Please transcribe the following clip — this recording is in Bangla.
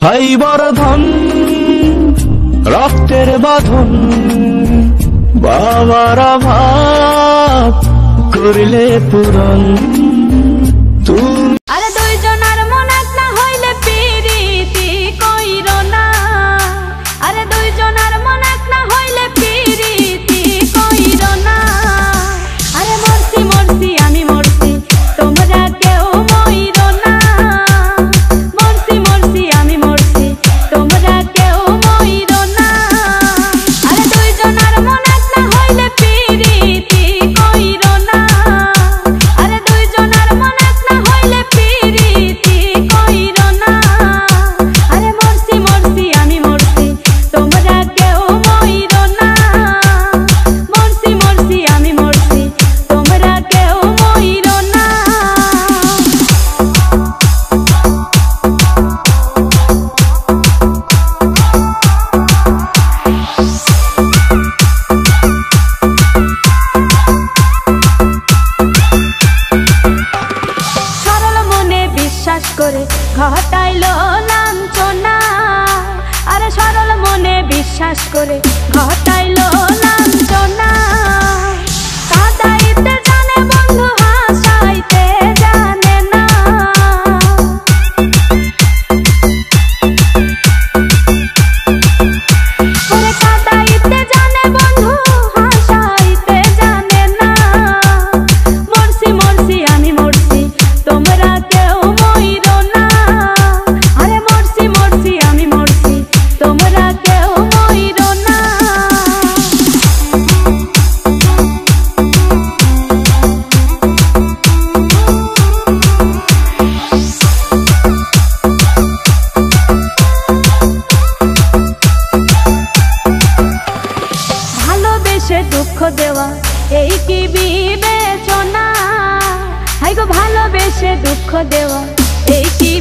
ভাই বরধন রক্তের বাঁধন, বাবার অভাব করলে পূরণ তুমি। আরে দুইজনের মন এক না হইলে পিরিতি কইরো না, আরে দুইজনের মন এক না হইলে পিরিতি কইরো না। আরে মরছি মরছি আমি মরছি, তোমরা কেউ মইরো না। মরছি মরছি আমি মরছি, তোমরা কেউ মইরো না। আরে দুইজনের মন এক না হইলে পিরিতি কইরো না, আরে দুইজনের মন এক না হইলে পিরিতি কইরো না। আরে মরছি মরছি আমি মরছি, তোমরা কেউ মইরো না। মরছি মরছি আমি মরছি, তোমরা কেউ মইরো না। সরল মনে বিশ্বাস করে ঘটাইলো লাঞ্ছনা, আরে সরল মনে বিশ্বাস করে ঘটাইলো লাঞ্ছনা। কাঁদাইতে জানে বন্ধু, হাসাইতে জানে না। ওরে কাঁদাইতে জানে বন্ধু, হাসাইতে জানে না। মরছি মরছি আমি মরছি, তোমরা কেউ মইরো না। আরে মরছি মরছি আমি মরছি, তোমরা কেউ মইরো না। ভালোবেসে দুঃখ দেওয়া এই কি বিবেচনা? হাই গো ভালোবেসে দুঃখ দেওয়া এই কি